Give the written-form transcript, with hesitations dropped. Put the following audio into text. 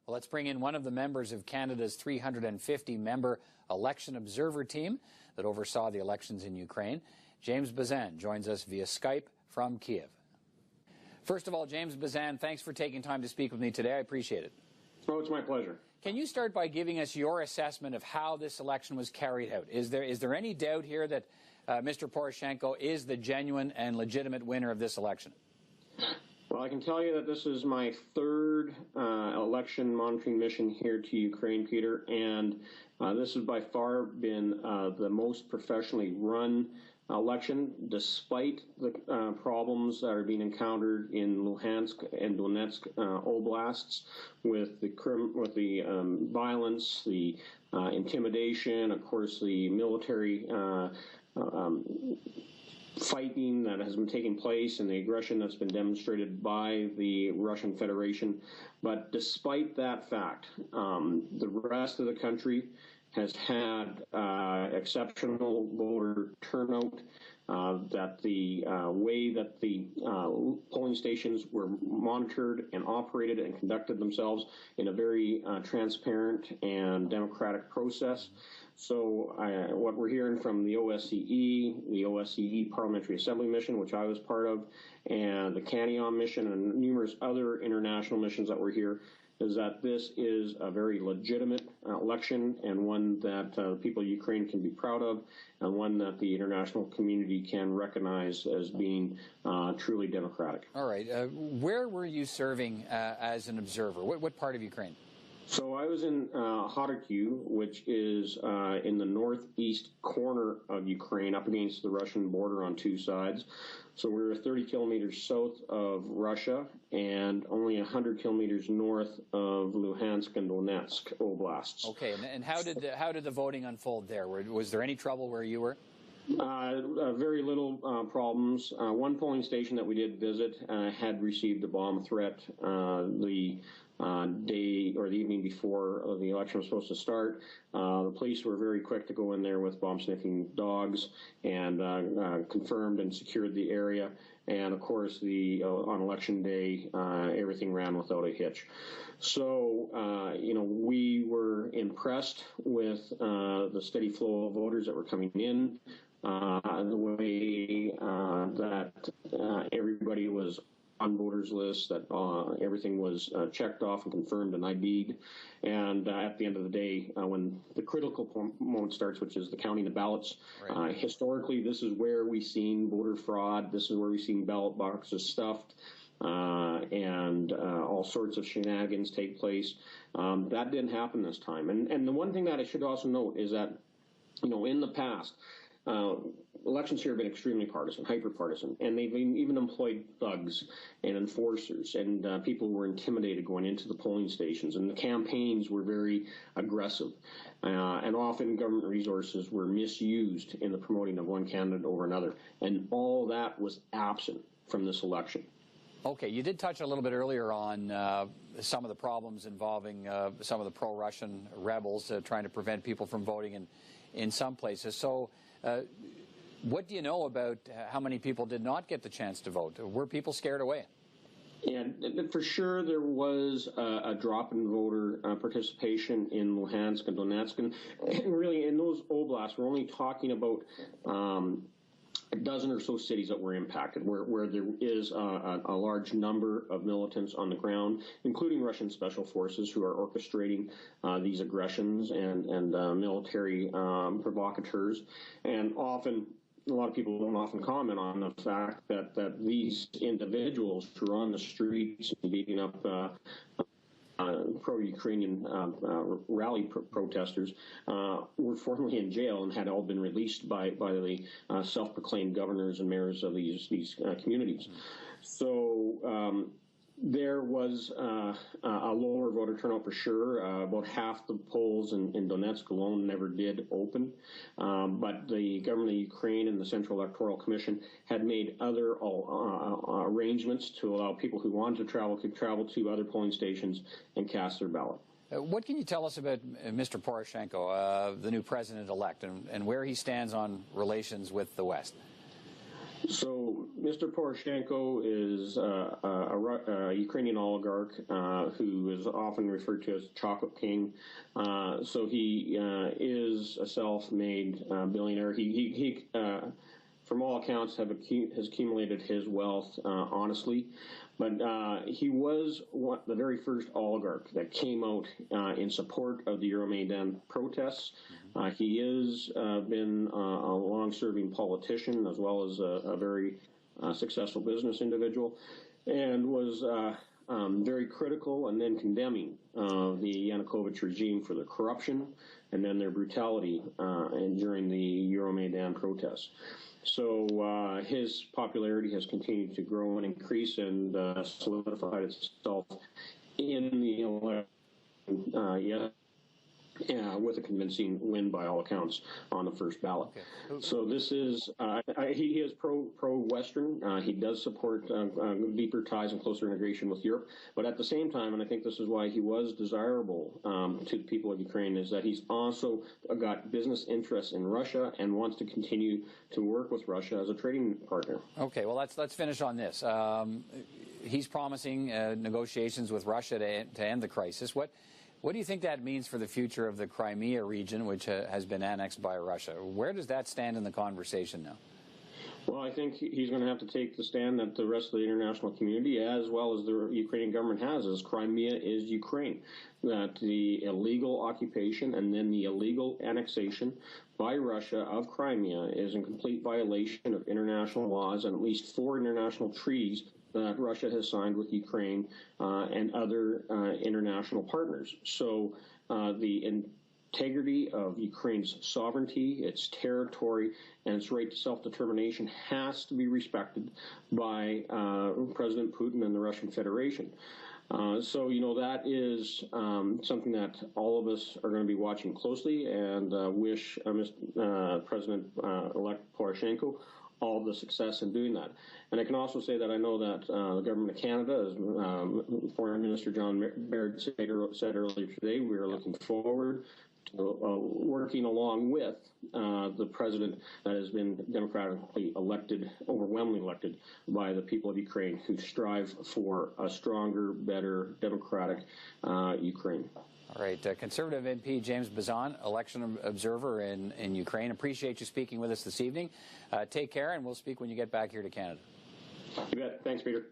Well, let's bring in one of the members of Canada's 350-member election observer team that oversaw the elections in Ukraine. James Bezan joins us via Skype from Kiev. First of all, James Bezan, thanks for taking time to speak with me today. I appreciate it. Oh, it's my pleasure. Can you start by giving us your assessment of how this election was carried out? Is there any doubt here that Mr. Poroshenko is the genuine and legitimate winner of this election? Well, I can tell you that this is my third election monitoring mission here to Ukraine, Peter, and this has by far been the most professionally run election, despite the problems that are being encountered in Luhansk and Donetsk oblasts with the violence, the intimidation, of course, the military fighting that has been taking place and the aggression that's been demonstrated by the Russian Federation. But despite that fact, the rest of the country has had exceptional voter turnout, that the way that the polling stations were monitored and operated and conducted themselves in a very transparent and democratic process. So what we're hearing from the OSCE Parliamentary Assembly mission, which I was part of, and the Canyon mission and numerous other international missions that were here, is that this is a very legitimate election and one that the people of Ukraine can be proud of, and one that the international community can recognize as being truly democratic. All right. Where were you serving as an observer? What part of Ukraine? So I was in Kharkiv, which is in the northeast corner of Ukraine, up against the Russian border on two sides. So we were 30 kilometers south of Russia and only 100 kilometers north of Luhansk and Donetsk oblasts. Okay, and how did the voting unfold there? Was there any trouble where you were? Very little problems. One polling station that we did visit had received a bomb threat the day or the evening before the election was supposed to start. The police were very quick to go in there with bomb-sniffing dogs and confirmed and secured the area. And of course, on election day, everything ran without a hitch. So, we were impressed with the steady flow of voters that were coming in, the way that everybody was on voters lists, that everything was checked off and confirmed and ID'd. And at the end of the day, when the critical moment starts, which is the counting of ballots, right. Historically, this is where we've seen voter fraud. This is where we've seen ballot boxes stuffed. And all sorts of shenanigans take place. That didn't happen this time. And the one thing that I should also note is that, in the past, elections here have been extremely partisan, hyper-partisan, and they've even employed thugs and enforcers, and people were intimidated going into the polling stations, and the campaigns were very aggressive, and often government resources were misused in the promoting of one candidate over another, and all that was absent from this election. Okay, you did touch a little bit earlier on some of the problems involving some of the pro-Russian rebels trying to prevent people from voting in some places. So what do you know about how many people did not get the chance to vote? Were people scared away? Yeah, for sure there was a drop in voter participation in Luhansk and Donetsk. And really, in those oblasts, we're only talking about a dozen or so cities that were impacted, where there is a large number of militants on the ground, including Russian special forces who are orchestrating these aggressions and military provocateurs. And often, a lot of people don't often comment on the fact that these individuals who are on the streets and beating up pro-Ukrainian rally protesters were formerly in jail and had all been released by the self-proclaimed governors and mayors of these communities. So there was a lower voter turnout for sure. About half the polls in Donetsk alone never did open. But the government of Ukraine and the Central Electoral Commission had made other arrangements to allow people who wanted to travel could travel to other polling stations and cast their ballot. What can you tell us about Mr. Poroshenko, the new president-elect, and where he stands on relations with the West? So, Mr. Poroshenko is a Ukrainian oligarch who is often referred to as Chocolate King. So he is a self-made billionaire. He from all accounts, has accumulated his wealth honestly. But he was the very first oligarch that came out in support of the Euromaidan protests. He has been a long-serving politician as well as a very successful business individual, and was very critical and then condemning the Yanukovych regime for their corruption and then their brutality and during the Euromaidan protests. So his popularity has continued to grow and increase and solidified itself in the election with a convincing win by all accounts on the first ballot. Okay. So this is, he is pro-Western. He does support deeper ties and closer integration with Europe. But at the same time, and I think this is why he was desirable to the people of Ukraine, is that he's also got business interests in Russia and wants to continue to work with Russia as a trading partner. Okay, well, let's finish on this. He's promising negotiations with Russia to end the crisis. What do you think that means for the future of the Crimea region, which has been annexed by Russia? Where does that stand in the conversation now? Well, I think he's going to have to take the stand that the rest of the international community, as well as the Ukrainian government, has, is Crimea is Ukraine. That the illegal occupation and then the illegal annexation by Russia of Crimea is in complete violation of international laws and at least 4 international treaties that Russia has signed with Ukraine and other international partners. So the integrity of Ukraine's sovereignty, its territory, and its right to self-determination has to be respected by President Putin and the Russian Federation. So, you know, that is something that all of us are going to be watching closely and wish President-elect Poroshenko all the success in doing that. And I can also say that I know that the government of Canada, as Foreign Minister John Baird said earlier today, we are looking forward to working along with the president that has been democratically elected, overwhelmingly elected by the people of Ukraine, who strive for a stronger, better, democratic Ukraine. All right. Conservative MP James Bezan, election observer in Ukraine. Appreciate you speaking with us this evening. Take care, and we'll speak when you get back here to Canada. You bet. Thanks, Peter.